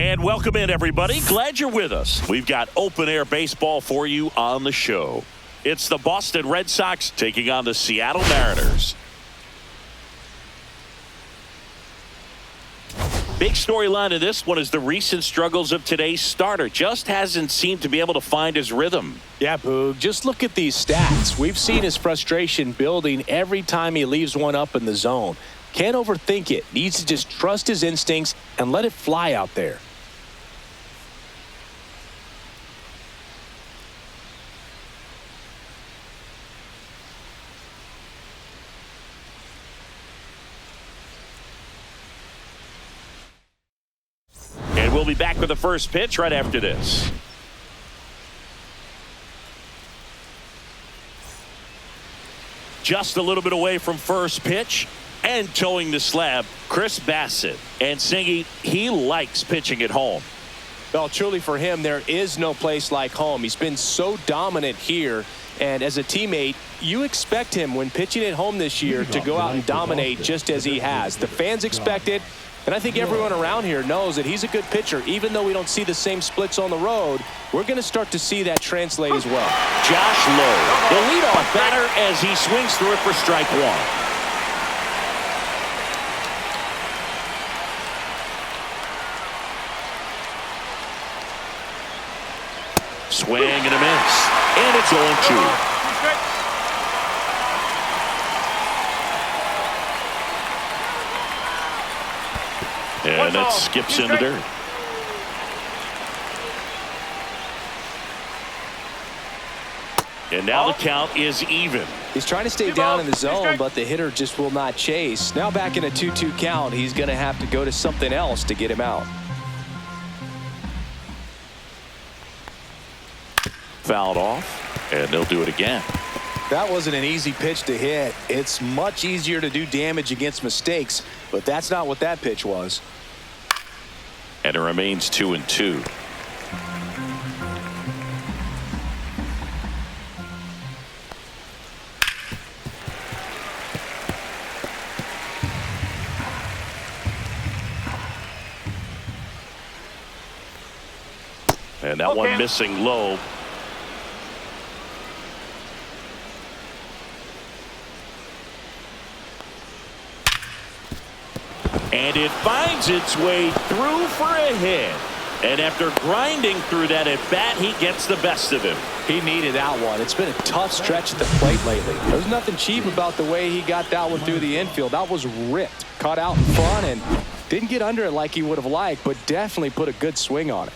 And welcome in, everybody. Glad you're with us. We've got open-air baseball for you on the show. It's the Boston Red Sox taking on the Seattle Mariners. Big storyline of this one is the recent struggles of today's starter. Just hasn't seemed to be able to find his rhythm. Yeah, Boog, just look at these stats. We've seen his frustration building every time he leaves one up in the zone. Can't overthink it. Needs to just trust his instincts and let it fly out there. And we'll be back with the first pitch right after this. Just a little bit away from first pitch and towing the slab, Bassitt. And Singy, he likes pitching at home. Well, truly for him, there is no place like home. He's been so dominant here. And as a teammate, you expect him when pitching at home this year to go out and dominate just as he has. The fans expect it. And I think everyone around here knows that he's a good pitcher. Even though we don't see the same splits on the road, we're going to start to see that translate as well. Josh Lowe, the leadoff batter, as he swings through it for strike one. Swing and a miss. And it's 0-2. And that skips into dirt. And now the count is even. He's trying to stay down in the zone, but the hitter just will not chase. Now back in a 2-2 count, he's going to have to go to something else to get him out. Fouled off, and they'll do it again. That wasn't an easy pitch to hit. It's much easier to do damage against mistakes, but that's not what that pitch was. And it remains 2-2. And that one missing low. And it finds its way through for a hit. And after grinding through that at bat, he gets the best of him. He needed that one. It's been a tough stretch at the plate lately. There's nothing cheap about the way he got that one through the infield. That was ripped. Caught out in front and didn't get under it like he would have liked, but definitely put a good swing on it.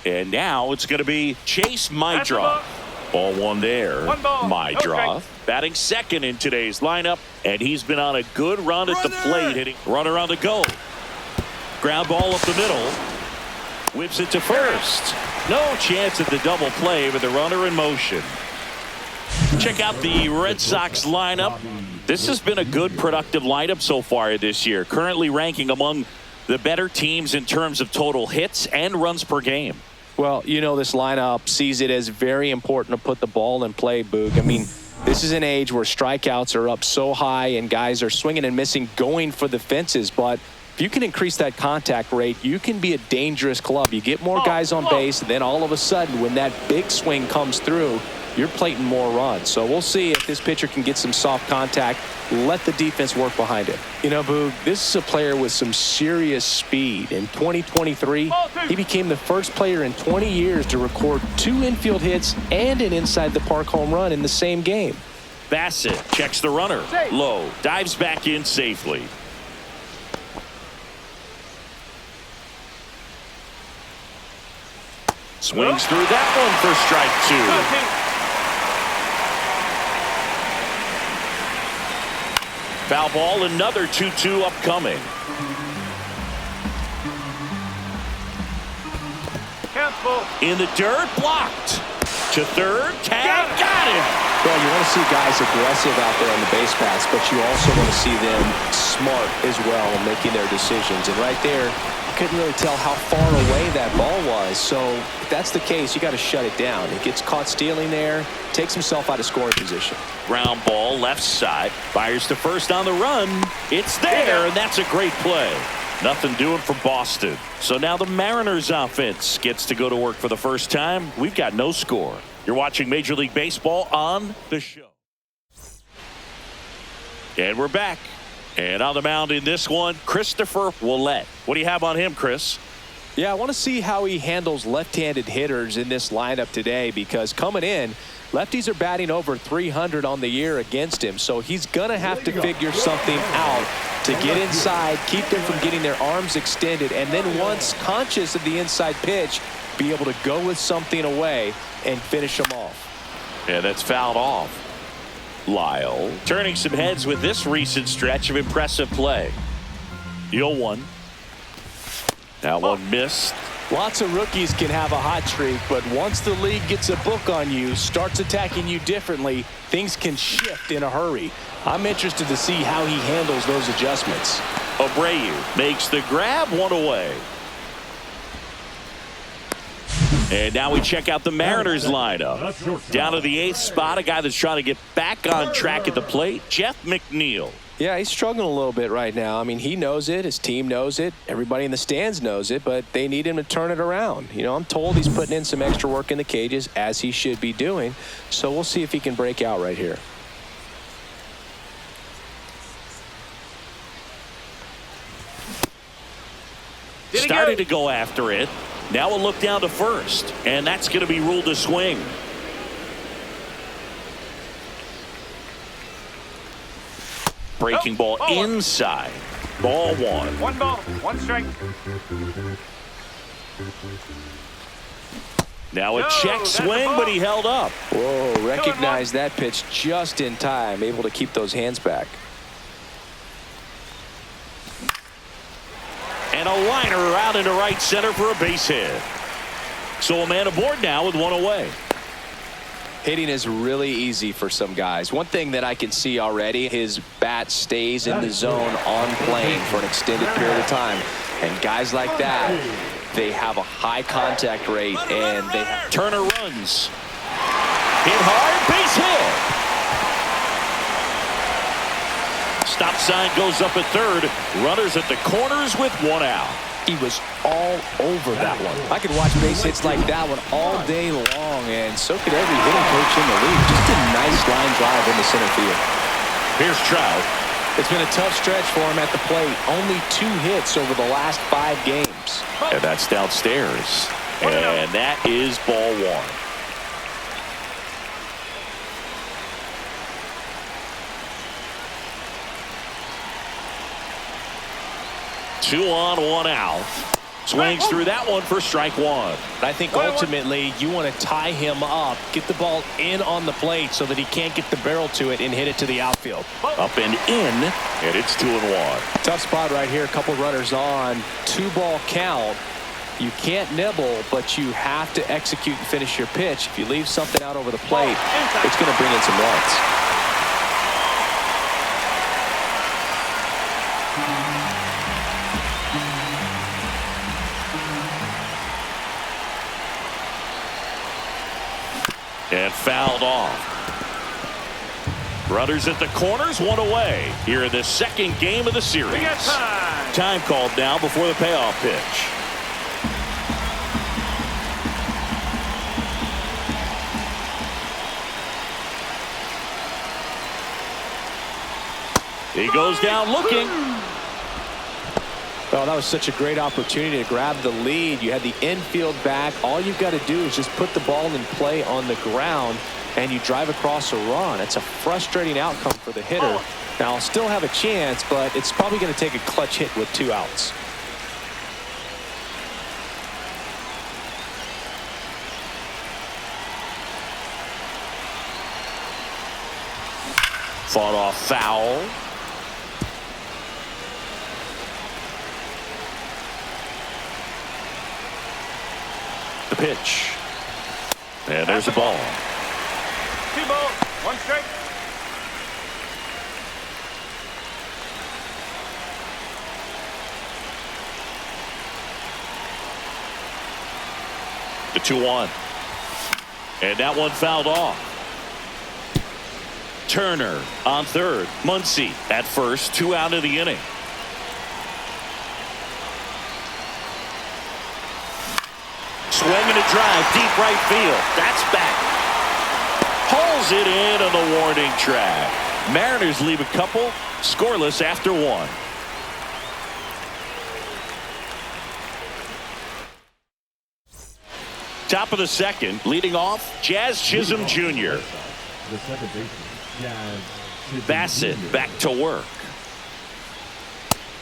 And now it's going to be Chase Mydroth. Ball one there. Mydroth batting second in today's lineup, and he's been on a good run at the plate, hitting runner on the go. Ground ball up the middle. Whips it to first. No chance at the double play with the runner in motion. Check out the Red Sox lineup. This has been a good, productive lineup so far this year, currently ranking among the better teams in terms of total hits and runs per game. Well, you know, this lineup sees it as very important to put the ball in play, Boog. I mean, this is an age where strikeouts are up so high and guys are swinging and missing, going for the fences. But if you can increase that contact rate, you can be a dangerous club. You get more guys on base, and then all of a sudden, when that big swing comes through, you're plating more runs. So we'll see if this pitcher can get some soft contact, let the defense work behind it. You know, Boog, this is a player with some serious speed. In 2023, he became the first player in 20 years to record 2 infield hits and an inside-the-park home run in the same game. Bassitt checks the runner. Low dives back in safely. Swings through that one for strike 2. Foul ball, another 2-2 upcoming. In the dirt, blocked. To third, tag, got him. Well, you want to see guys aggressive out there on the base paths, but you also want to see them smart as well in making their decisions. And right there, you couldn't really tell how far away that ball was. So if that's the case, you got to shut it down. He gets caught stealing there, takes himself out of scoring position. Ground ball, left side, fires to first on the run. It's there, and that's a great play. Nothing doing for Boston. So now the Mariners offense gets to go to work for the first time. We've got no score. You're watching Major League Baseball on the show. And we're back. And on the mound in this one, SEA-Ouellette. What do you have on him, Chris? Yeah, I want to see how he handles left-handed hitters in this lineup today, because coming in, lefties are batting over 300 on the year against him. So he's going to have to figure something out to get inside, keep them from getting their arms extended, and then once conscious of the inside pitch, be able to go with something away and finish them off. Yeah, that's fouled off. Lyle turning some heads with this recent stretch of impressive play. 0-1. That one missed. Lots of rookies can have a hot streak, but once the league gets a book on you, starts attacking you differently, things can shift in a hurry. I'm interested to see how he handles those adjustments. Abreu makes the grab, one away. And now we check out the Mariners lineup. Down to the 8th spot, a guy that's trying to get back on track at the plate, Jeff McNeil. Yeah, he's struggling a little bit right now. I mean, he knows it. His team knows it. Everybody in the stands knows it, but they need him to turn it around. You know, I'm told he's putting in some extra work in the cages, as he should be doing. So we'll see if he can break out right here. Started to go after it. Now we'll look down to first, and that's going to be ruled a swing. Breaking ball inside. Ball one. 1 ball, 1 strike. Now a check swing, but he held up. Whoa, recognized that pitch just in time, able to keep those hands back. And a liner out into right center for a base hit. So a man aboard now with one away. Hitting is really easy for some guys. One thing that I can see already, his bat stays in the zone on plane for an extended period of time. And guys like that, they have a high contact rate, and they have... Turner runs. Hit hard, base hit. Stop sign goes up at third. Runners at the corners with one out. He was all over that one. I could watch base hits like that one all day long, and so could every hitting coach in the league. Just a nice line drive in the center field. Here's Trout. It's been a tough stretch for him at the plate. Only 2 hits over the last 5 games. And that's downstairs. And that is ball one. Two on, one out. Swings through that one for strike one. I think ultimately you want to tie him up, get the ball in on the plate so that he can't get the barrel to it and hit it to the outfield. Up and in, and it's 2-1. Tough spot right here. A couple runners on. 2-ball count. You can't nibble, but you have to execute and finish your pitch. If you leave something out over the plate, it's going to bring in some runs. And fouled off. Runners at the corners, one away here in the second game of the series. We got Time called now before the payoff pitch. He goes down looking. Oh, that was such a great opportunity to grab the lead. You had the infield back. All you've got to do is just put the ball in play on the ground, and you drive across a run. It's a frustrating outcome for the hitter. Now, I'll still have a chance, but it's probably going to take a clutch hit with 2 outs. Fought off foul. The pitch. And there's a ball. 2 balls, 1 strike. The 2-1. And that one fouled off. Turner on third. Muncy at first. 2 out of the inning. swing and a drive deep right field. That's back. Pulls it in on the warning track. Mariners leave a couple scoreless after one. Top of the second, leading off, Jazz Chisholm Jr. The second baseman, Jazz Chisholm Bassitt Jr. back to work.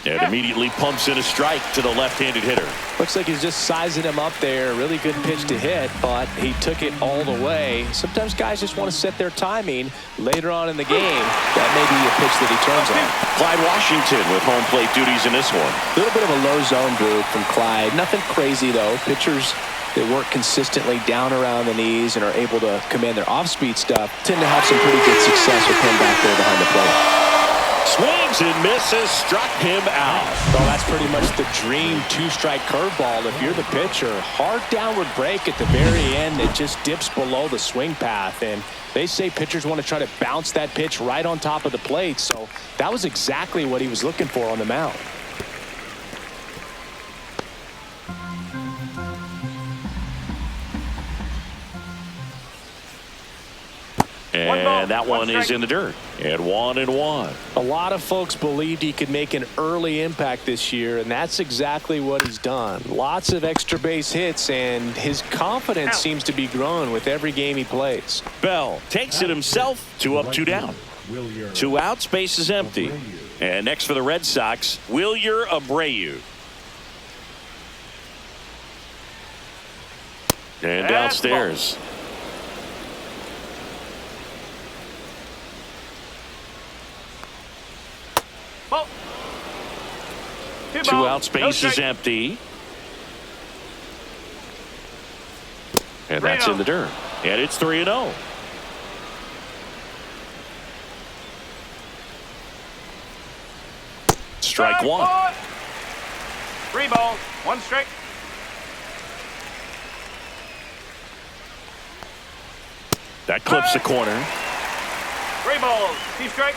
And immediately pumps in a strike to the left-handed hitter. Looks like he's just sizing him up there. Really good pitch to hit, but he took it all the way. Sometimes guys just want to set their timing later on in the game. That may be a pitch that he turns on. Clyde Washington with home plate duties in this one. A little bit of a low zone boot from Clyde. Nothing crazy, though. Pitchers that work consistently down around the knees and are able to command their off-speed stuff tend to have some pretty good success with him back there behind the plate. Swings and misses, struck him out. Well, that's pretty much the dream two-strike curveball. If you're the pitcher, hard downward break at the very end that just dips below the swing path. And they say pitchers want to try to bounce that pitch right on top of the plate. So that was exactly what he was looking for on the mound. And that one is in the dirt. And 1-1. A lot of folks believed he could make an early impact this year, and that's exactly what he's done. Lots of extra base hits, and his confidence seems to be growing with every game he plays. Bell takes it himself. 2 up, 2 down. 2 outs, base is empty. And next for the Red Sox, Wilyer Abreu. And downstairs. Two outs, base is empty. And that's in the dirt. And it's 3-0. Strike one. 3 balls, 1 strike. That clips the corner. 3 balls, 2 strike.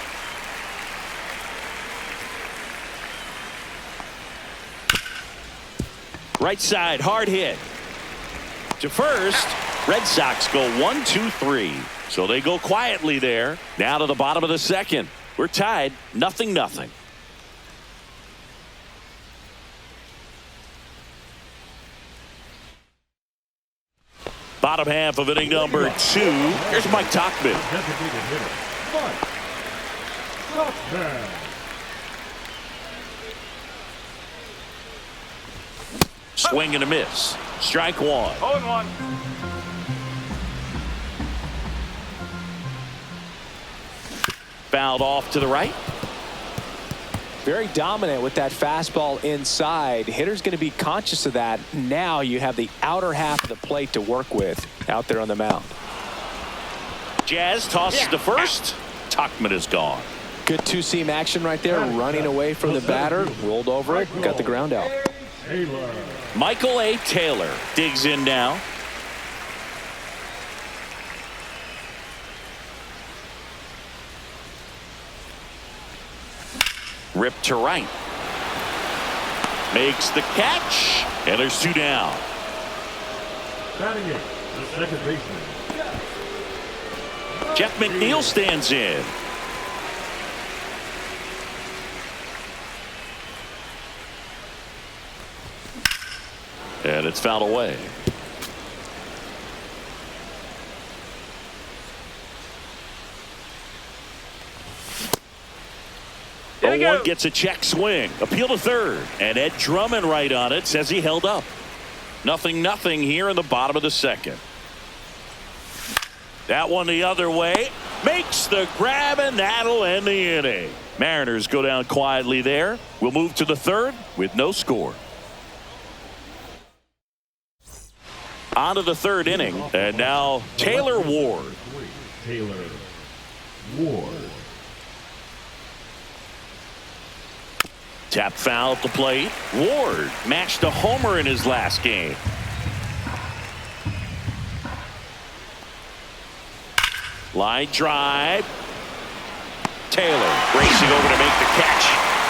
Right side, hard hit. To first, Red Sox go 1-2-3. So they go quietly there. Now to the bottom of the second. We're tied, 0-0. Bottom half of inning number 2. Here's Mike Tauchman. Designated hitter, Mike Tauchman. Swing and a miss. Strike one. 0-1. Fouled off to the right. Very dominant with that fastball inside. Hitter's going to be conscious of that. Now you have the outer half of the plate to work with out there on the mound. Jazz tosses to first. Tauchman is gone. Good two-seam action right there. Running away from the batter. Rolled over it. Got the ground out. Taylor. Michael A. Taylor digs in now. Ripped to right. Makes the catch. And there's 2 down. Batting it, the second baseman, Jeff McNeil stands in. And it's fouled away. One gets a check swing. Appeal to third. And Ed Drummond right on it says he held up. 0-0 here in the bottom of the second. That one the other way. Makes the grab, and that'll end the inning. Mariners go down quietly there. We'll move to the third with no score. On to the third inning. And now Taylor Ward. Taylor Ward. Tap foul at the plate. Ward matched a homer in his last game. Line drive. Taylor racing over to make the catch.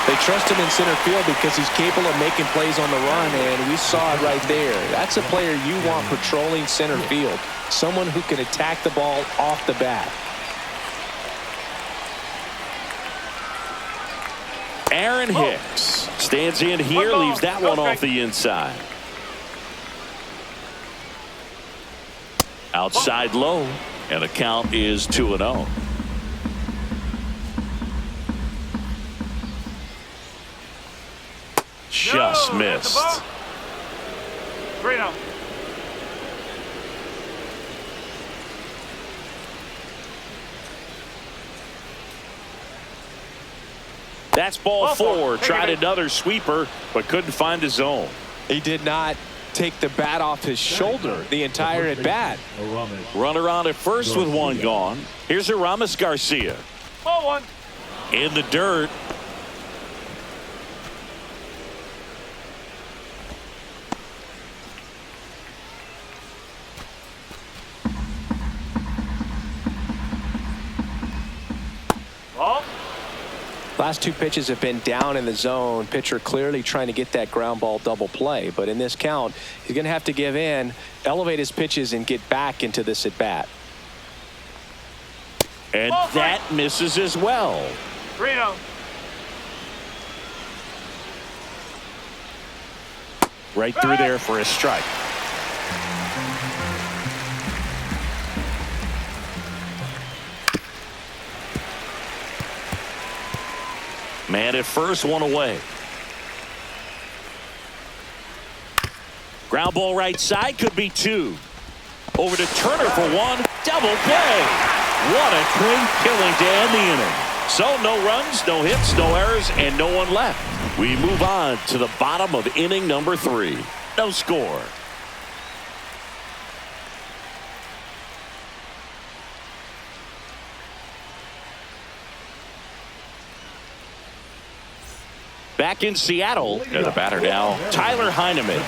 They trust him in center field because he's capable of making plays on the run, and we saw it right there. That's a player you want patrolling center field, someone who can attack the ball off the bat. Aaron Hicks stands in here, leaves that one off the inside. Outside low, and the count is 2-0. Just missed. 3-0. That's ball 4. Tried another sweeper, but couldn't find the zone. He did not take the bat off his shoulder the entire at bat. Runner on at first with one gone. Here's Aramis Garcia. Ball 1. In the dirt. Ball. Last two pitches have been down in the zone. Pitcher clearly trying to get that ground ball double play. But in this count, he's going to have to give in, elevate his pitches, and get back into this at bat. And that misses as well. 3-0. Right through there for a strike. Man at first, one away. Ground ball right side, could be 2. Over to Turner for 1. Double play. What a twin killing to end the inning. So no runs, no hits, no errors, and no one left. We move on to the bottom of inning number 3. No score. Back in Seattle, and the batter now, Tyler Heineman.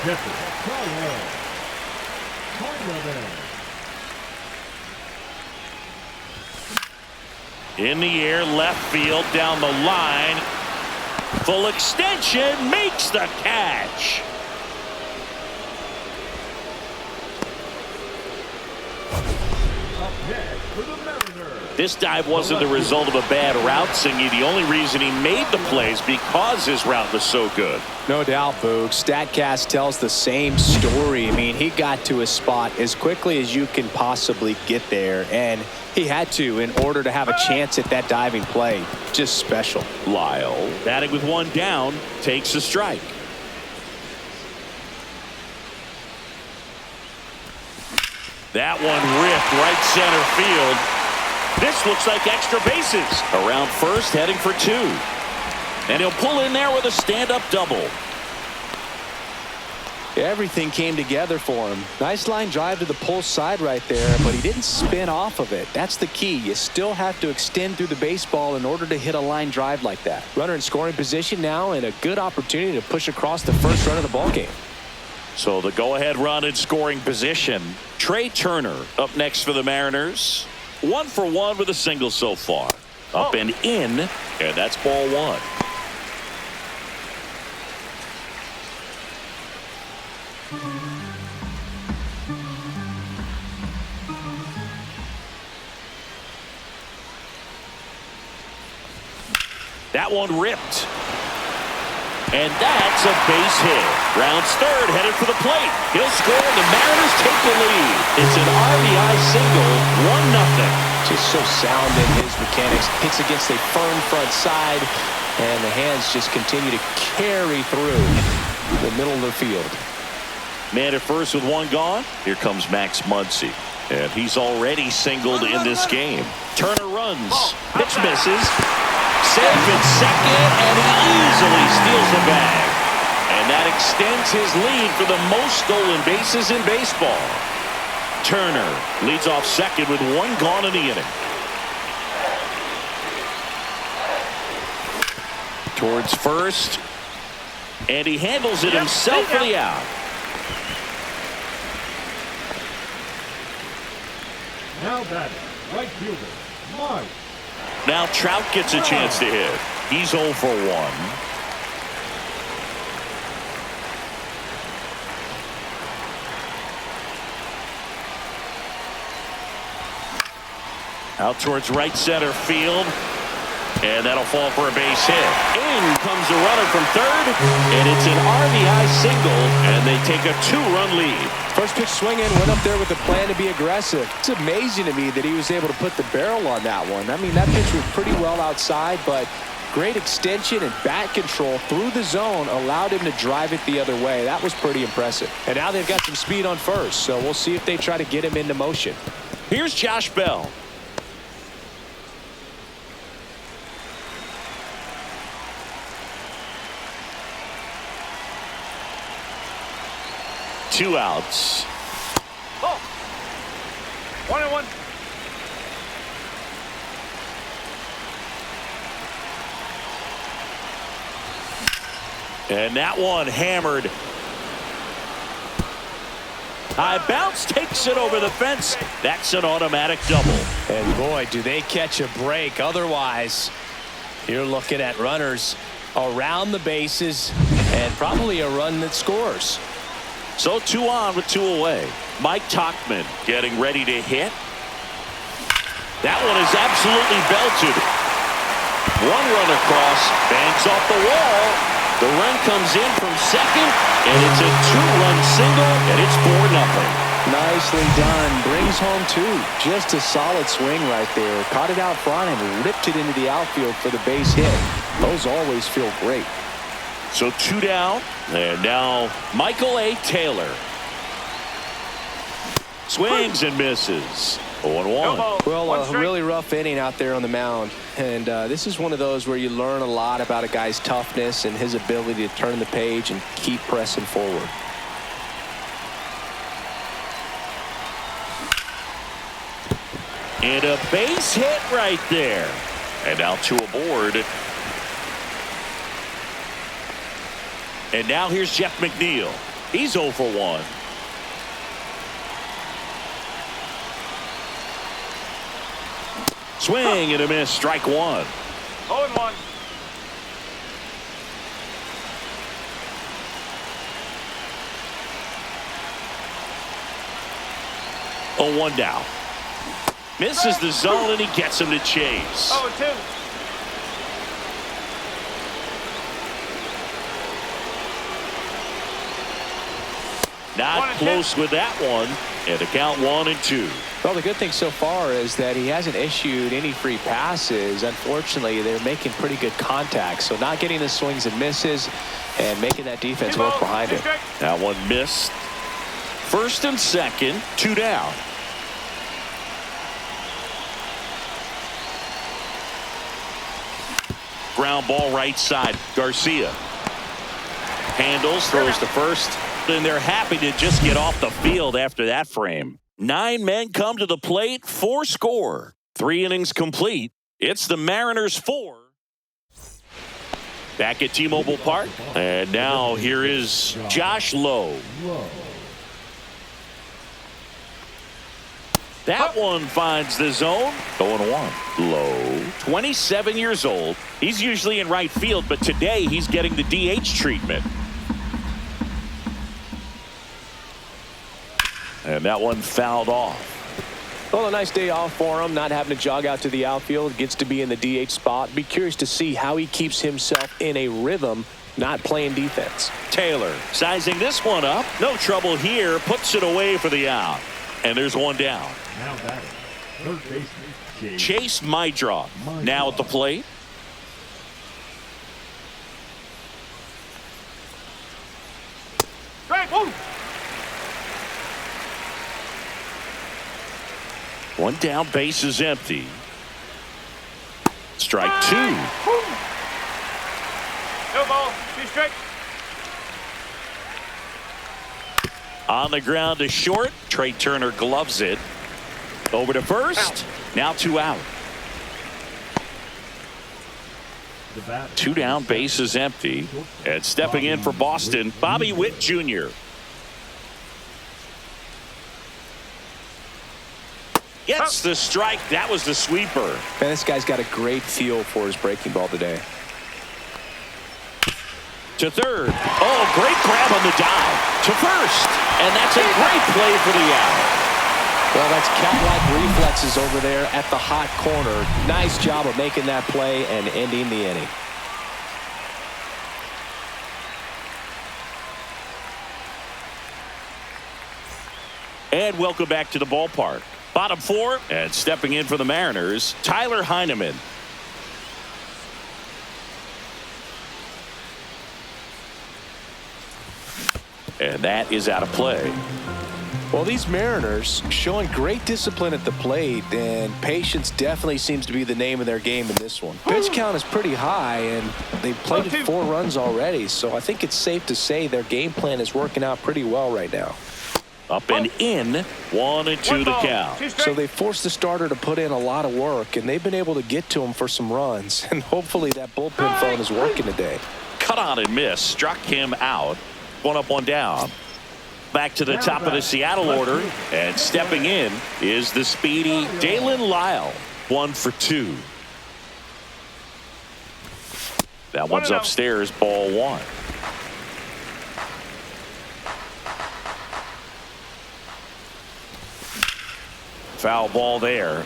In the air, left field, down the line. Full extension, makes the catch. This dive wasn't the result of a bad route, Singy. The only reason he made the plays because his route was so good. No doubt, Boog. StatCast tells the same story. I mean, he got to his spot as quickly as you can possibly get there, and he had to in order to have a chance at that diving play. Just special. Lyle, batting with one down, takes a strike. That one ripped right center field. This looks like extra bases. Around first, heading for 2. And he'll pull in there with a stand-up double. Everything came together for him. Nice line drive to the pull side right there, but he didn't spin off of it. That's the key. You still have to extend through the baseball in order to hit a line drive like that. Runner in scoring position now, and a good opportunity to push across the first run of the ball game. So the go-ahead run in scoring position. Trey Turner up next for the Mariners. 1 for 1 with a single so far. Up and in, and that's ball 1. That one ripped. And that's a base hit. Rounds third, headed for the plate. He'll score, and the Mariners take the lead. It's an RBI single, 1-0. Just so sound in his mechanics. Hits against a firm front side, and the hands just continue to carry through the middle of the field. Man at first with one gone. Here comes Max Muncy. And he's already singled in this game. Turner runs. Pitch misses. Safe in second, and he easily steals the bag. And that extends his lead for the most stolen bases in baseball. Turner leads off second with one gone in the inning. Towards first, and he handles it himself for the out. Now batting, right fielder, Mike. Now Trout gets a chance to hit. He's 0 for 1. Out towards right center field. And that'll fall for a base hit. In comes the runner from third. And it's an RBI single. And they take a 2-run lead. First pitch swinging, went up there with a plan to be aggressive. It's amazing to me that he was able to put the barrel on that one. I mean, that pitch was pretty well outside, but great extension and bat control through the zone allowed him to drive it the other way. That was pretty impressive. And now they've got some speed on first, so we'll see if they try to get him into motion. Here's Josh Bell. Two outs. Ball. 1-1. And that one hammered. High bounce takes it over the fence. That's an automatic double. And boy, do they catch a break. Otherwise, you're looking at runners around the bases and probably a run that scores. So 2 on with 2 away. Mike Tauchman getting ready to hit. That one is absolutely belted. 1 run across, bangs off the wall. The run comes in from second, and it's a 2-run single, and it's 4-0. Nicely done. Brings home 2. Just a solid swing right there. Caught it out front and ripped it into the outfield for the base hit. Those always feel great. So 2 down, and now Michael A. Taylor. Swings and misses. 0-1. Well, a really rough inning out there on the mound. And this is one of those where you learn a lot about a guy's toughness and his ability to turn the page and keep pressing forward. And a base hit right there. And now 2 aboard. And now here's Jeff McNeil. He's 0 for 1. Swing and a miss. Strike 1. 0-1. Oh, 1 down. Misses the zone and he gets him to chase. 0-2. Not close with that one. And the count 1-2. Well, the good thing so far is that he hasn't issued any free passes. Unfortunately, they're making pretty good contact. So not getting the swings and misses and making that defense work behind him. That one missed. First and second, 2 down. Ground ball right side. Garcia handles, throws to first. And they're happy to just get off the field after that frame. 9 men come to the plate, 4 score. 3 innings complete. It's the Mariners 4. Back at T-Mobile Park. And now here is Josh Lowe. That one finds the zone. 0-1. Lowe, 27 years old. He's usually in right field, but today he's getting the DH treatment. And that one fouled off. Well, a nice day off for him, not having to jog out to the outfield. Gets to be in the DH spot. Be curious to see how he keeps himself in a rhythm, not playing defense. Taylor sizing this one up. No trouble here. Puts it away for the out. And there's 1 down. Now batting, third baseman Chase Mydroff now at the plate. Strike 1. 1 down, base is empty. Strike 2. No ball. 2 strike. On the ground to short. Trey Turner gloves it. Over to first. Now 2 out. 2 down, base is empty. And stepping in for Boston, Bobby Witt Jr. Gets the strike. That was the sweeper. Man, this guy's got a great feel for his breaking ball today. To third. Oh, great grab on the dive. To first. And that's a great play for the out. Well, that's cat-like reflexes over there at the hot corner. Nice job of making that play and ending the inning. And welcome back to the ballpark. Bottom four, and stepping in for the Mariners, Tyler Heineman. And that is out of play. Well, these Mariners showing great discipline at the plate, and patience definitely seems to be the name of their game in this one. Pitch count is pretty high, and they've played 4 runs already, so I think it's safe to say their game plan is working out pretty well right now. Up and in, 1-2 the count. So they forced the starter to put in a lot of work, and they've been able to get to him for some runs, and hopefully that bullpen phone is working today. Cut on and miss, struck him out. 1 up, 1 down. Back to the top of the Seattle order, and stepping in is the speedy Dalen Lyle. 1 for 2. That one's upstairs, ball 1. Foul ball there.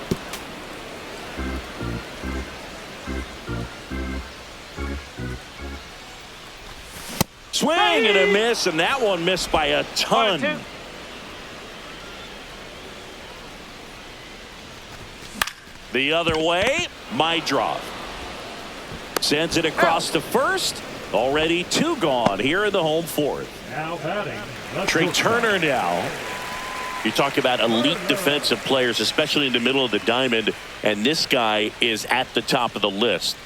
Swing and a miss, and that one missed by a ton. The other way, Mydroff sends it across to first. Already 2 gone here in the home fourth. Now batting. Trey Turner now. You talk about elite defensive players, especially in the middle of the diamond, and this guy is at the top of the list.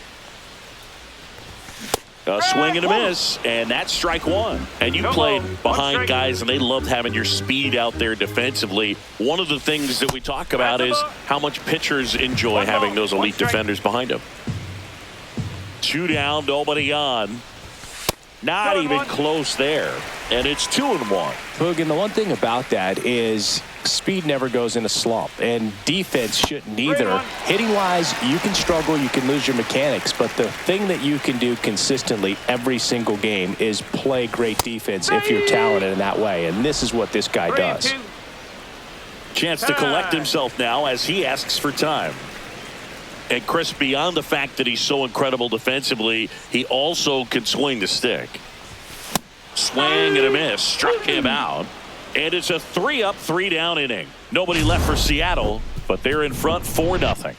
A swing and a miss, and that's strike 1. And you played behind guys, and they loved having your speed out there defensively. One of the things that we talk about is how much pitchers enjoy having those elite defenders behind them. 2 down, nobody on. Not even close there. And it's 2-1. Boog, and the one thing about that is speed never goes in a slump, and defense shouldn't either. Hitting wise, you can struggle, you can lose your mechanics, but the thing that you can do consistently every single game is play great defense if you're talented in that way, and this is what this guy does. Chance to collect himself now as he asks for time. And Chris, beyond the fact that he's so incredible defensively, he also can swing the stick. Swing and a miss, struck him out. And it's a 3-up, 3-down inning. Nobody left for Seattle, but they're in front 4-0.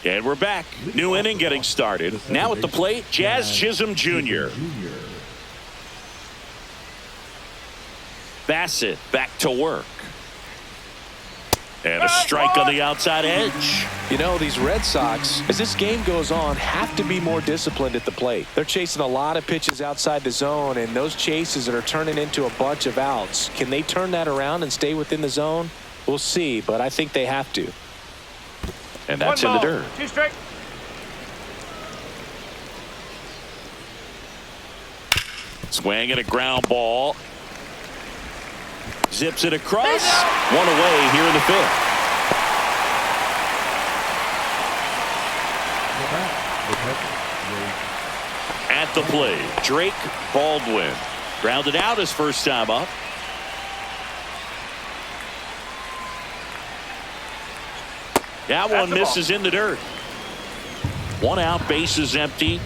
And we're back. New inning getting started. Now at the plate, Jazz Chisholm Jr. Bassitt back to work. And a strike on the outside edge. You know, these Red Sox, as this game goes on, have to be more disciplined at the plate. They're chasing a lot of pitches outside the zone, and those chases that are turning into a bunch of outs. Can they turn that around and stay within the zone? We'll see, but I think they have to. And that's in the dirt. 2 strike. Swing and a ground ball. Zips it across. 1 away here in the 5th. At the plate, Drake Baldwin. Grounded out his first time up. That one misses in the dirt. 1 out, bases empty.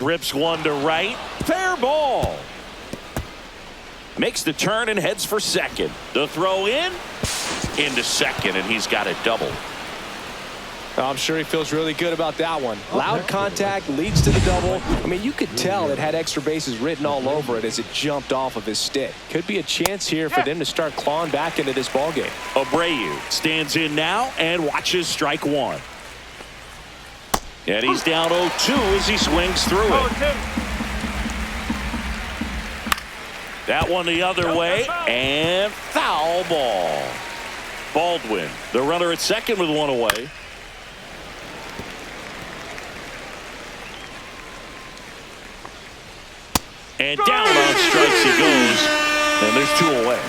Rips one to right. Fair ball. Makes the turn and heads for second. The throw into second, and he's got a double. I'm sure he feels really good about that one. Loud contact leads to the double. I mean, you could tell it had extra bases written all over it as it jumped off of his stick. Could be a chance here for them to start clawing back into this ballgame. Abreu stands in now and watches strike 1. And he's down 0-2 as he swings through it. That one the other way, and foul ball. Baldwin, the runner at second with 1 away. And down on strikes he goes. And there's 2 away.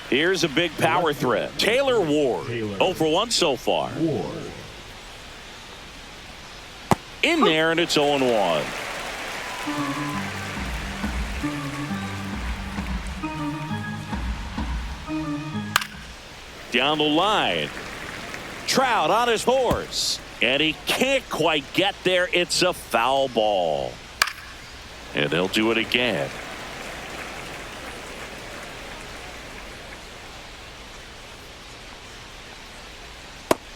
Here's a big power threat. Taylor Ward. 0 for 1 so far. In there, and it's 0-1. Down the line. Trout on his horse. And he can't quite get there. It's a foul ball. And they'll do it again.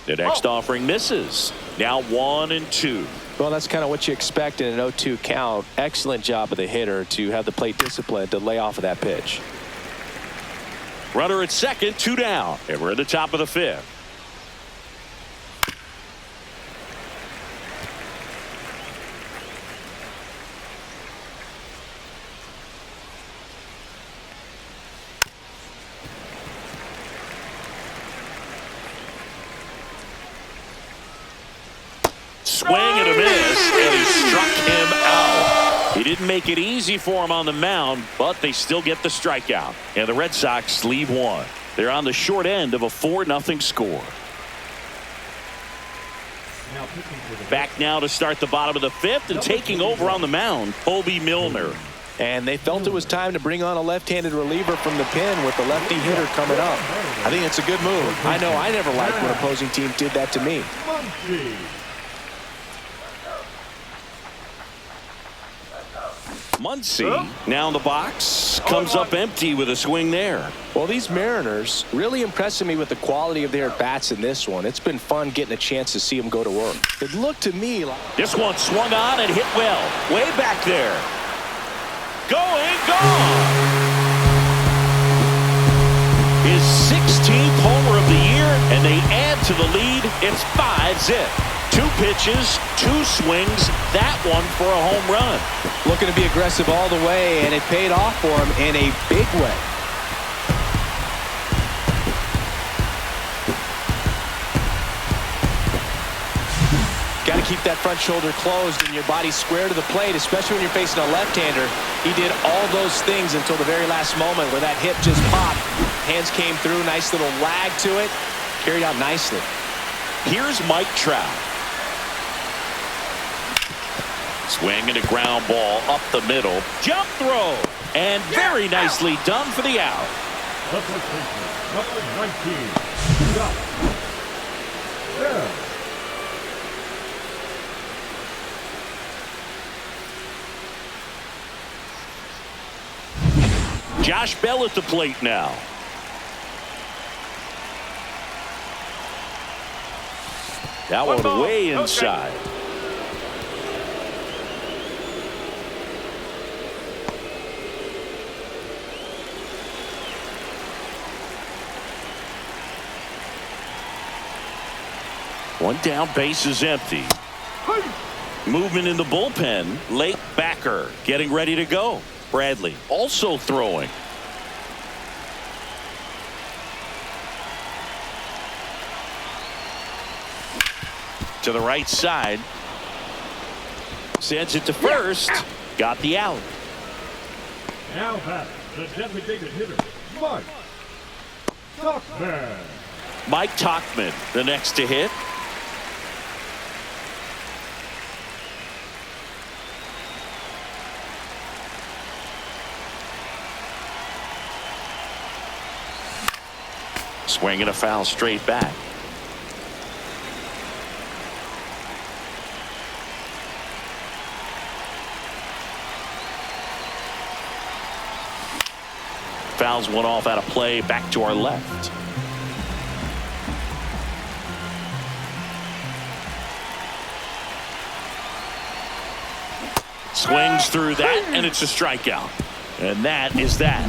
The next offering misses. Now 1-2. Well, that's kind of what you expect in an 0-2 count. Excellent job of the hitter to have the plate discipline to lay off of that pitch. Runner at second, 2 down. And we're at the top of the 5th. Swing and a miss, and he struck him out. He didn't make it easy for him on the mound, but they still get the strikeout. And the Red Sox leave 1. They're on the short end of a 4-0 score. Back now to start the bottom of the 5th, and taking over on the mound, Kobe Milner. And they felt it was time to bring on a left-handed reliever from the pen with the lefty hitter coming up. I think it's a good move. I know I never liked when opposing teams did that to me. Muncy now in the box, comes up empty with a swing there. Well, these Mariners really impressing me with the quality of their bats in this one. It's been fun getting a chance to see them go to work. It looked to me like this one swung on and hit well, way back there. Going, gone. His 16th homer of the year, and they add to the lead. It's 5-zip. 2 pitches, 2 swings, that one for a home run. Looking to be aggressive all the way, and it paid off for him in a big way. Got to keep that front shoulder closed and your body square to the plate, especially when you're facing a left-hander. He did all those things until the very last moment where that hip just popped. Hands came through, nice little lag to it, carried out nicely. Here's Mike Trout. Swing and a ground ball up the middle. Jump throw. And very nicely done for the out. Number 19. Yeah. Josh Bell at the plate now. That one way inside. One down, base is empty. Movement in the bullpen. Late backer getting ready to go. Bradley also throwing. To the right side. Sends it to first. Got the out. Now back, the designated hitter, Mike Tauchman. Mike Tauchman, the next to hit. Swing and a foul straight back. Fouls one off out of play, back to our left. Swings through that, and it's a strikeout. And that is that.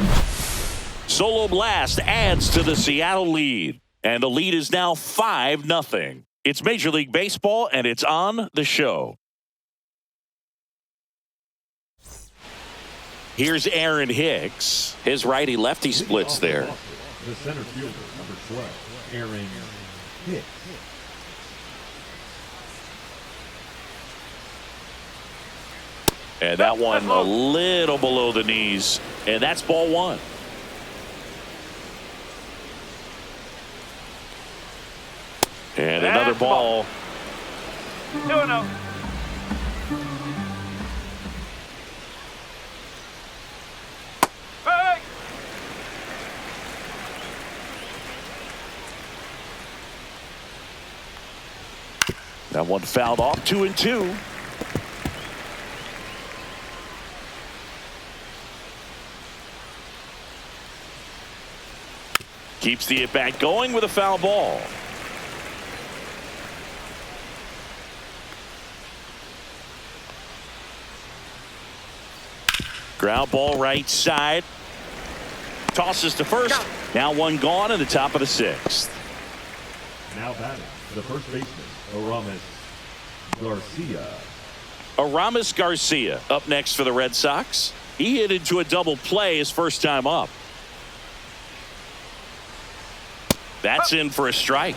Solo blast adds to the Seattle lead, and the lead is now 5-0. It's Major League Baseball, and it's on the show. Here's Aaron Hicks. His righty-lefty splits there. The center fielder, number 12, Aaron Hicks. And that one a little below the knees. And that's ball one. And another ball. 2-0. Hey! That one fouled off. 2-2. Keeps the at-bat going with a foul ball. Ground ball right side. Tosses to first. Now one gone in the top of the sixth. Now batting, the first baseman, Aramis Garcia. Aramis Garcia up next for the Red Sox. He hit into a double play his first time up. That's in for a strike.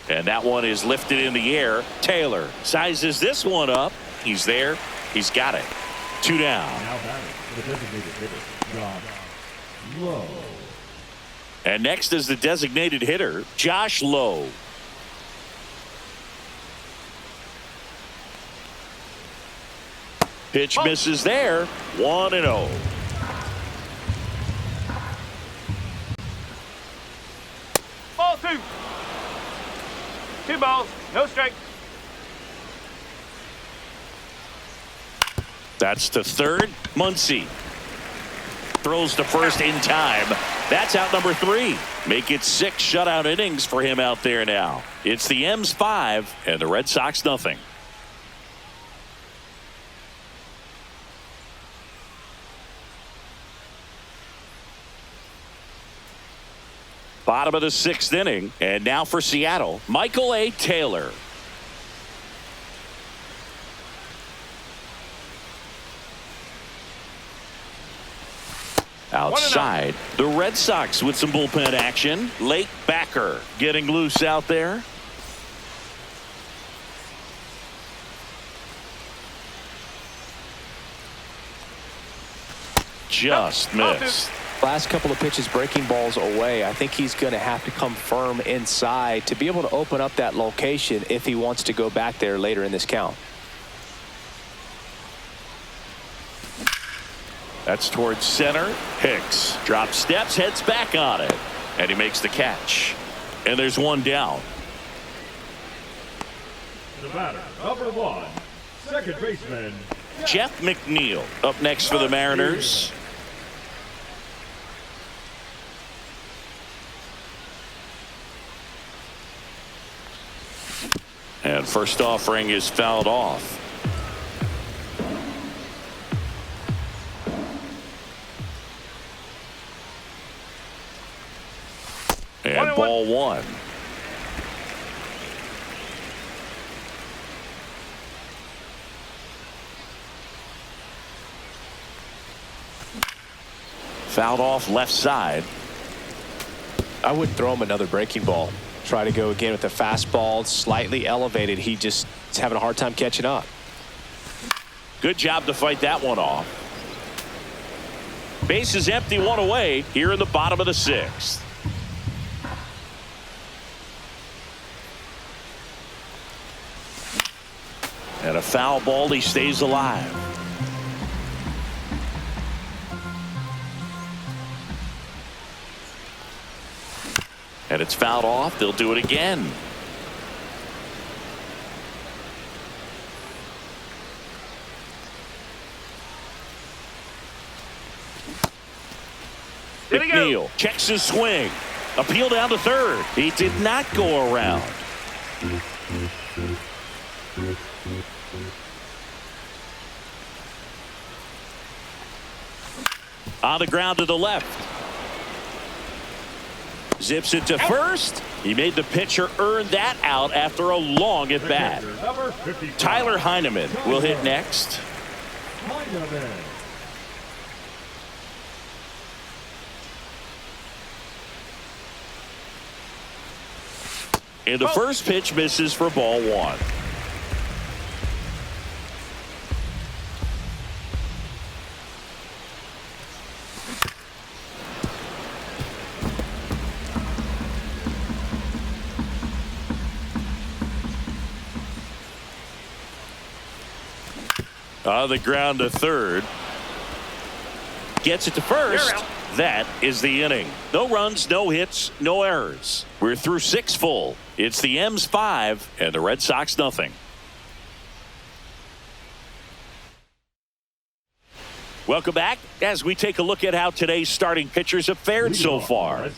And that one is lifted in the air. Taylor sizes this one up. He's there. He's got it. 2 down. Now batting, the designated hitter, Josh Lowe. And next is the designated hitter, Josh Lowe. Pitch misses there. 1-0. Ball 2. 2 balls, no strike. That's to third. Muncy throws to first in time. That's out number 3. Make it 6 shutout innings for him out there now. It's the M's 5 and the Red Sox nothing. Bottom of the 6th inning, and now for Seattle, Michael A. Taylor. Outside, the Red Sox with some bullpen action. Late backer getting loose out there. Just missed. Last couple of pitches breaking balls away. I think he's going to have to come firm inside to be able to open up that location if he wants to go back there later in this count. That's towards center. Hicks drops steps, heads back on it, and he makes the catch. And there's one down. The batter, number 1, second baseman, Jeff McNeil up next for the Mariners. And first offering is fouled off. And ball 1. Fouled off left side. I would throw him another breaking ball. Try to go again with the fastball, slightly elevated. He just is having a hard time catching up. Good job to fight that one off. Base is empty, 1 away here in the bottom of the 6th. And a foul ball. He stays alive. And it's fouled off. They'll do it again. McNeil checks his swing. Appeal down to third. He did not go around. On the ground to the left. Zips it to first. He made the pitcher earn that out after a long at bat. Tyler Heineman will hit next. And the first pitch misses for ball one. On the ground to third. Gets it to first. That is the inning. No runs, no hits, no errors. We're through 6 full. It's the M's 5 and the Red Sox nothing. Welcome back as we take a look at how today's starting pitchers have fared so far.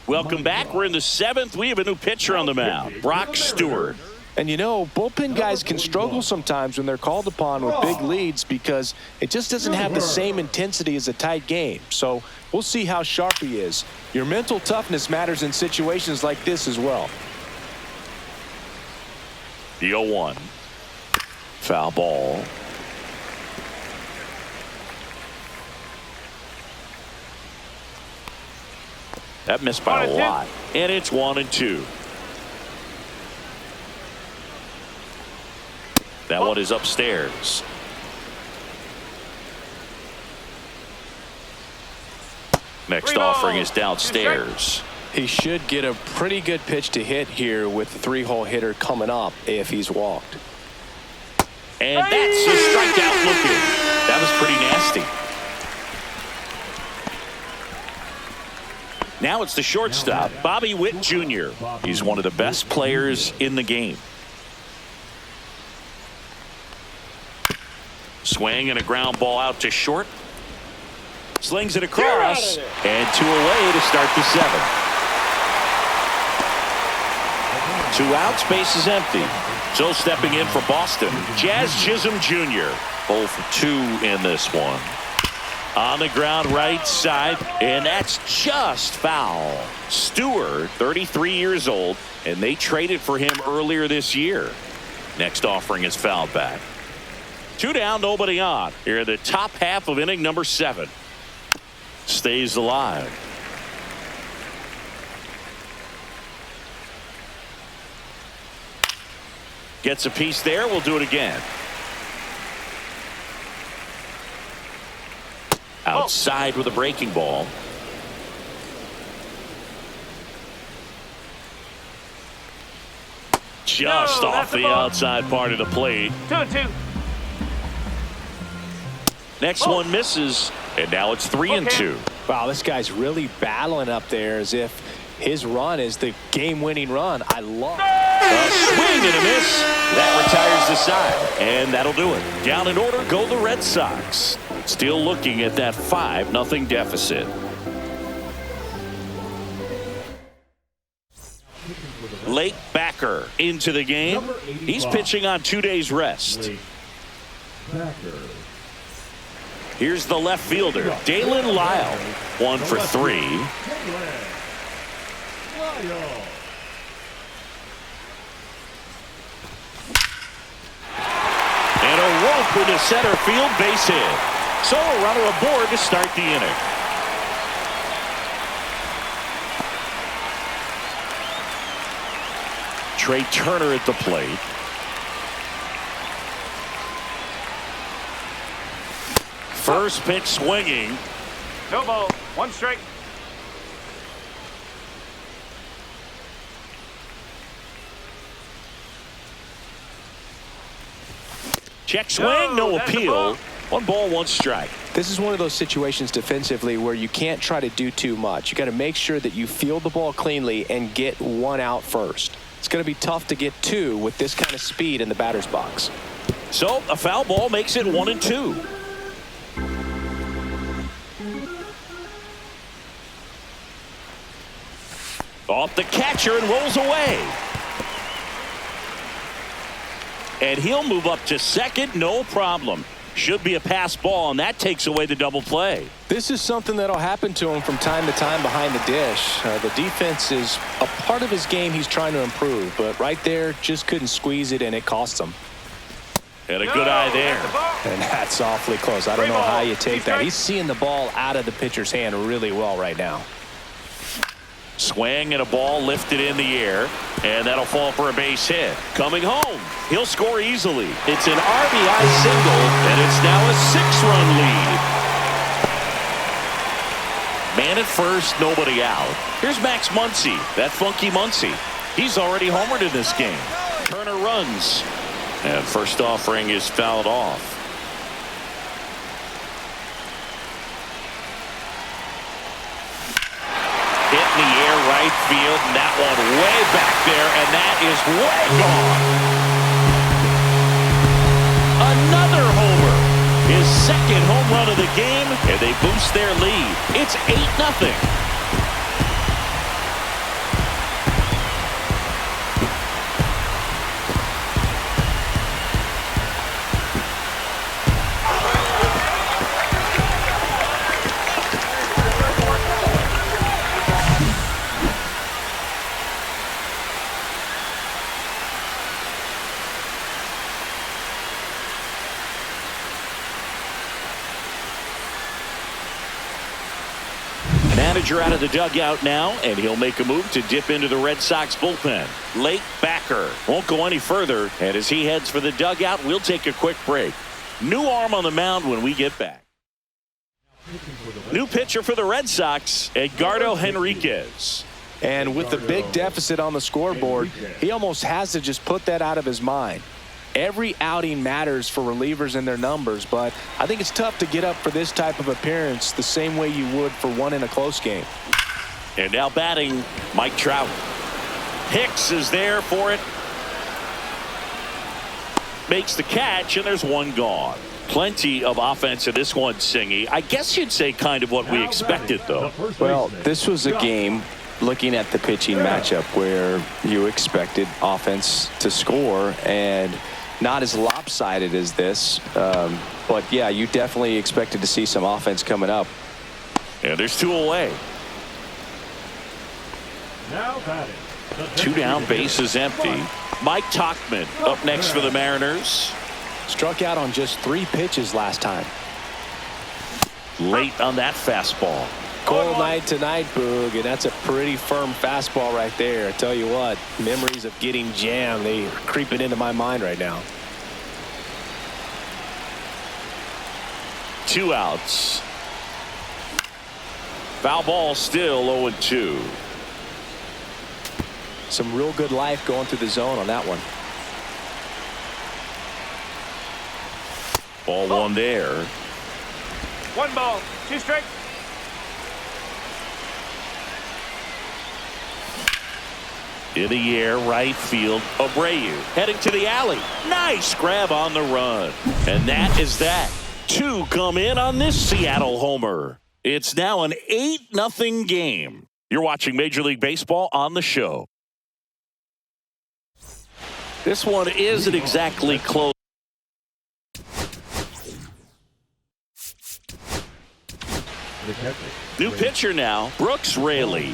Welcome back. We're in the 7th. We have a new pitcher on the mound, Brock Stewart. And you know, bullpen guys can struggle sometimes when they're called upon with big leads because it just doesn't have the same intensity as a tight game. So we'll see how sharp he is. Your mental toughness matters in situations like this as well. The 0-1. Foul ball. That missed by a lot. And it's 1-2. That one is upstairs. Next offering is downstairs. He should get a pretty good pitch to hit here with the 3-hole hitter coming up if he's walked. And that's a strikeout looking. That was pretty nasty. Now it's the shortstop, Bobby Witt Jr. He's one of the best players in the game. Swing and a ground ball out to short. Slings it across. And 2 away to start the 7th. 2 outs, base is empty. So stepping in for Boston, Jazz Chisholm Jr. 0 for 2 in this one. On the ground right side, and that's just foul. Stewart, 33 years old, and they traded for him earlier this year. Next offering is fouled back. 2 down, nobody on. Here in the top half of inning number 7. Stays alive. Gets a piece there. We'll do it again. Outside with a breaking ball. Just off the outside part of the plate. 2-2. Next one misses, and now it's 3-2. Wow, this guy's really battling up there as if his run is the game-winning run. I love it. A swing and a miss. That retires the side, and that'll do it. Down in order go the Red Sox. Still looking at that 5-0 deficit. Lake Backer into the game. He's pitching on 2 days rest. Here's the left fielder, Dalen Lyle, 1 for 3. And a rope into center field, base hit. So a runner aboard to start the inning. Trey Turner at the plate. First pitch swinging. No ball. 1 strike. Check swing, no appeal. 1 ball, 1 strike. This is one of those situations defensively where you can't try to do too much. You got to make sure that you field the ball cleanly and get 1 out first. It's going to be tough to get 2 with this kind of speed in the batter's box. So a foul ball makes it 1-2. Off the catcher and rolls away. And he'll move up to second, no problem. Should be a pass ball, and that takes away the double play. This is something that'll happen to him from time to time behind the dish. The defense is a part of his game he's trying to improve, but right there just couldn't squeeze it, and it cost him. And a good eye there. And that's awfully close. I don't know how you take that. He's seeing the ball out of the pitcher's hand really well right now. Swing and a ball lifted in the air, and that'll fall for a base hit. Coming home, he'll score easily. It's an RBI single, and it's now a 6-run lead. Man at first, nobody out. Here's Max Muncy, that funky Muncy. He's already homered in this game. Turner runs, and first offering is fouled off. Hit in the air, right field, and that one way back there, and that is way gone. Another homer. His second home run of the game, and they boost their lead. It's 8-0. Manager out of the dugout now, and he'll make a move to dip into the Red Sox bullpen. Late backer won't go any further, and as he heads for the dugout, we'll take a quick break. New arm on the mound when we get back. New pitcher for the Red Sox, Edgardo Henriquez. And with the big deficit on the scoreboard, he almost has to just put that out of his mind. Every outing matters for relievers and their numbers, but I think it's tough to get up for this type of appearance the same way you would for one in a close game. And now batting, Mike Trout. Hicks is there for it. Makes the catch, and there's one gone. Plenty of offense in this one, Singy. I guess you'd say kind of what we expected, though. Well, this was a game, looking at the pitching matchup, where you expected offense to score, and not as lopsided as this, but yeah, you definitely expected to see some offense coming up. And there's 2 away. Now batting. 2 down, bases empty. Mike Tauchman up next for the Mariners. Struck out on just 3 pitches last time. Late on that fastball. Cold night tonight, Boog, and that's a pretty firm fastball right there. I tell you what, memories of getting jammed, they are creeping into my mind right now. 2 outs. Foul ball, still 0-2. Some real good life going through the zone on that one. Ball 1 there. 1 ball, 2 strikes. In the air, right field, Abreu heading to the alley. Nice grab on the run. And that is that. 2 come in on this Seattle homer. It's now an 8-0 game. You're watching Major League Baseball on the show. This one isn't exactly close. New pitcher now, Brooks Raley.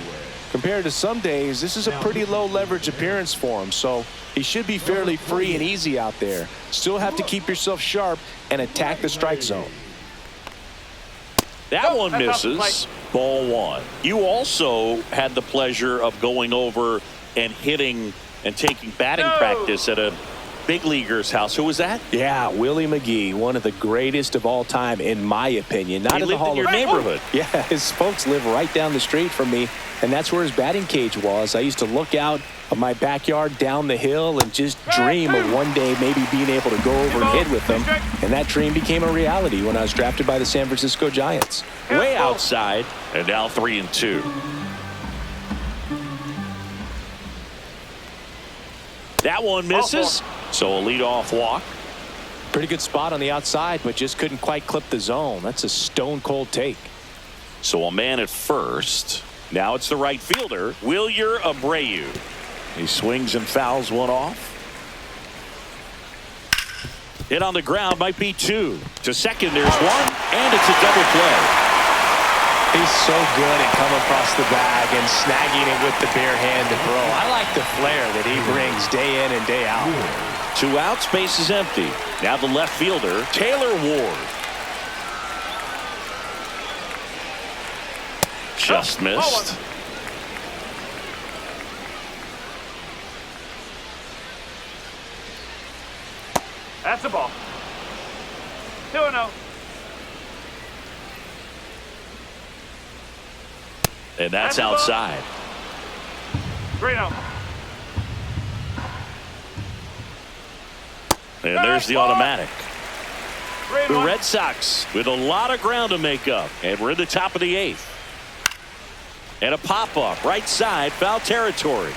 Compared to some days, this is a pretty low leverage appearance for him, so he should be fairly free and easy out there. Still have to keep yourself sharp and attack the strike zone. That one misses. Ball 1. You also had the pleasure of going over and hitting and taking batting practice at a big leaguer's house. Who was that? Yeah, Willie McGee, one of the greatest of all time, in my opinion. Not he in the lived Hall in your of neighborhood. Yeah, his folks live right down the street from me, and that's where his batting cage was. I used to look out of my backyard down the hill and just dream of one day maybe being able to go over and hit with them, and that dream became a reality when I was drafted by the San Francisco Giants. Way outside, and now 3-2. That one misses, so a leadoff walk. Pretty good spot on the outside, but just couldn't quite clip the zone. That's a stone-cold take. So a man at first. Now it's the right fielder, Wilyer Abreu. He swings and fouls one off. Hit on the ground, might be 2. To second, there's 1, and it's a double play. He's so good at coming across the bag and snagging it with the bare hand to throw. I like the flair that he brings day in and day out. 2 outs, base is empty. Now the left fielder, Taylor Ward. Just missed. That's a ball. 2-0. And that's outside. 3-0. And there's the automatic. The 3-1. Red Sox with a lot of ground to make up. And we're in the top of the 8th. And a pop-up right side, foul territory.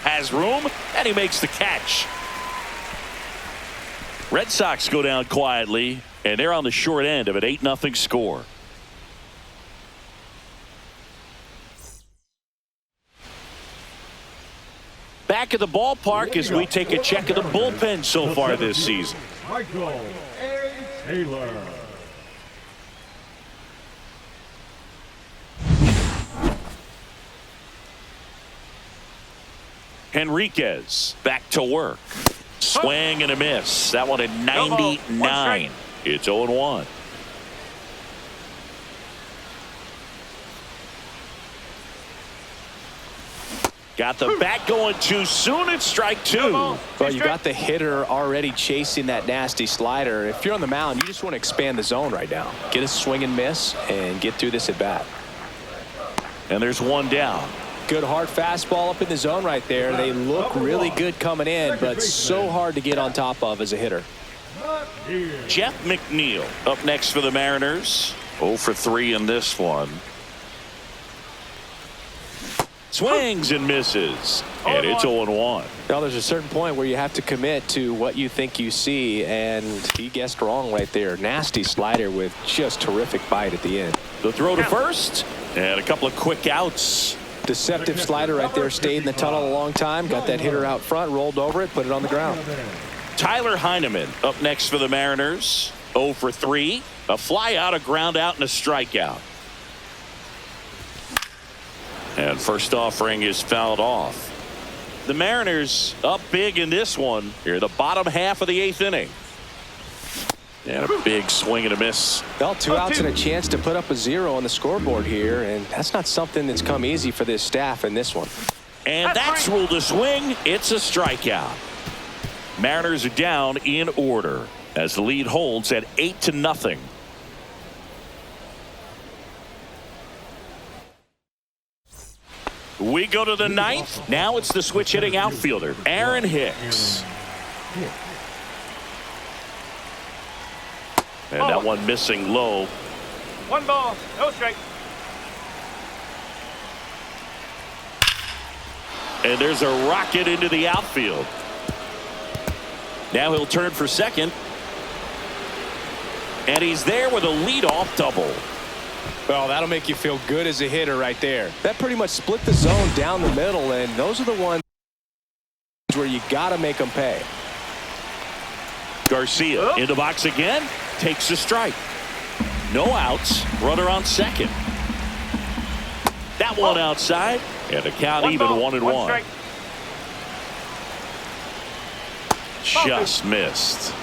Has room, and he makes the catch. Red Sox go down quietly, and they're on the short end of an 8-0 score. Back at the ballpark as we take a check of the bullpen so far this season. Michael A. Taylor. Henriquez back to work. Swing and a miss. That one at 99. It's 0-1. Got the bat going too soon. It's strike 2. Well, you got the hitter already chasing that nasty slider. If you're on the mound, you just want to expand the zone right now. Get a swing and miss and get through this at bat. And there's one down. Good hard fastball up in the zone right there. They look really good coming in, but so hard to get on top of as a hitter. Jeff McNeil up next for the Mariners. 0 for 3 in this one. Swings and misses. And it's 0-1. Now there's a certain point where you have to commit to what you think you see, and he guessed wrong right there. Nasty slider with just terrific bite at the end. The throw to first and a couple of quick outs. Deceptive slider right there. Stayed in the tunnel a long time. Got that hitter out front, rolled over it, put it on the ground. Tyler Heineman up next for the Mariners. 0 for 3. A fly out, a ground out, and a strikeout. And first offering is fouled off. The Mariners up big in this one. Here, the bottom half of the 8th inning. And a big swing and a miss. Well, 2 outs and a chance to put up a 0 on the scoreboard here, and that's not something that's come easy for this staff in this one. And that's ruled a swing. It's a strikeout. Mariners are down in order as the lead holds at 8-0. We go to the 9th. Now it's the switch hitting outfielder, Aaron Hicks. And that one missing low. 1 ball, no strike. And there's a rocket into the outfield. Now he'll turn for second. And he's there with a leadoff double. Well, that'll make you feel good as a hitter right there. That pretty much split the zone down the middle, and those are the ones where you got to make them pay. Garcia in the box again. Takes a strike. No outs. Runner on second. That one outside. And the count even 1-1. Just missed.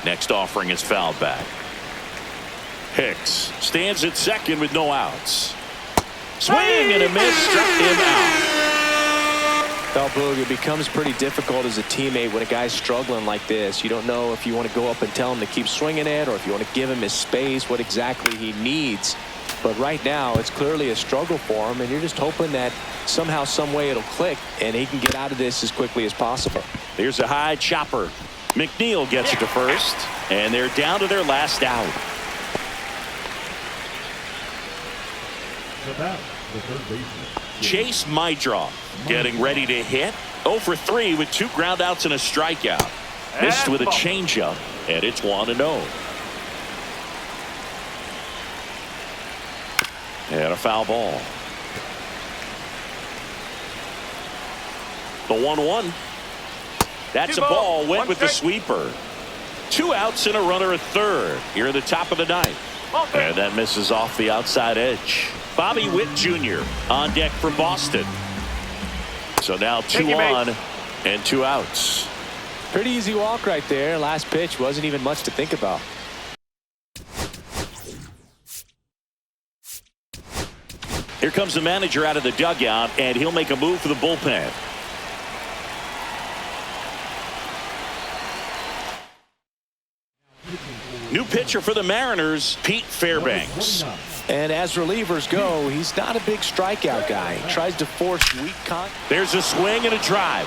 Next offering is fouled back. Hicks stands at second with no outs. Swing and a miss. Struck him out. Well, Boog, it becomes pretty difficult as a teammate when a guy's struggling like this. You don't know if you want to go up and tell him to keep swinging it, or if you want to give him his space, what exactly he needs. But right now, it's clearly a struggle for him, and you're just hoping that somehow, some way it'll click, and he can get out of this as quickly as possible. Here's a high chopper. McNeil gets it to first, and they're down to their last out. The third baseman. Chase Mydroff getting ready to hit. 0 for 3 with 2 ground outs and a strikeout. Missed with a changeup, and it's 1-0. And a foul ball. The 1-1. That's a ball. Went with the sweeper. 2 outs and a runner at third. Here at the top of the 9th. And that misses off the outside edge. Bobby Witt Jr. on deck for Boston. So now 2 Thank you, mate. on and 2 outs. Pretty easy walk right there. Last pitch wasn't even much to think about. Here comes the manager out of the dugout, and he'll make a move for the bullpen. New pitcher for the Mariners, Pete Fairbanks. And as relievers go, he's not a big strikeout guy. He tries to force weak contact. There's a swing and a drive.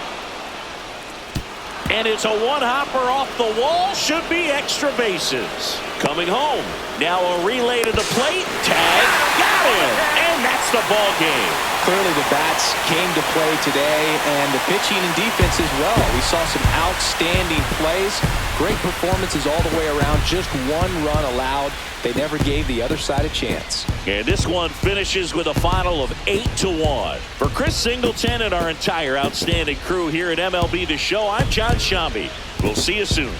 And it's a one-hopper off the wall. Should be extra bases. Coming home. Now a relay to the plate. Tag. Got him. And that's the ball game. Clearly the bats came to play today, and the pitching and defense as well. We saw some outstanding plays. Great performances all the way around. Just 1 run allowed. They never gave the other side a chance. And this one finishes with a final of 8-1. For Chris Singleton and our entire outstanding crew here at MLB The Show, I'm John Shambi. We'll see you soon.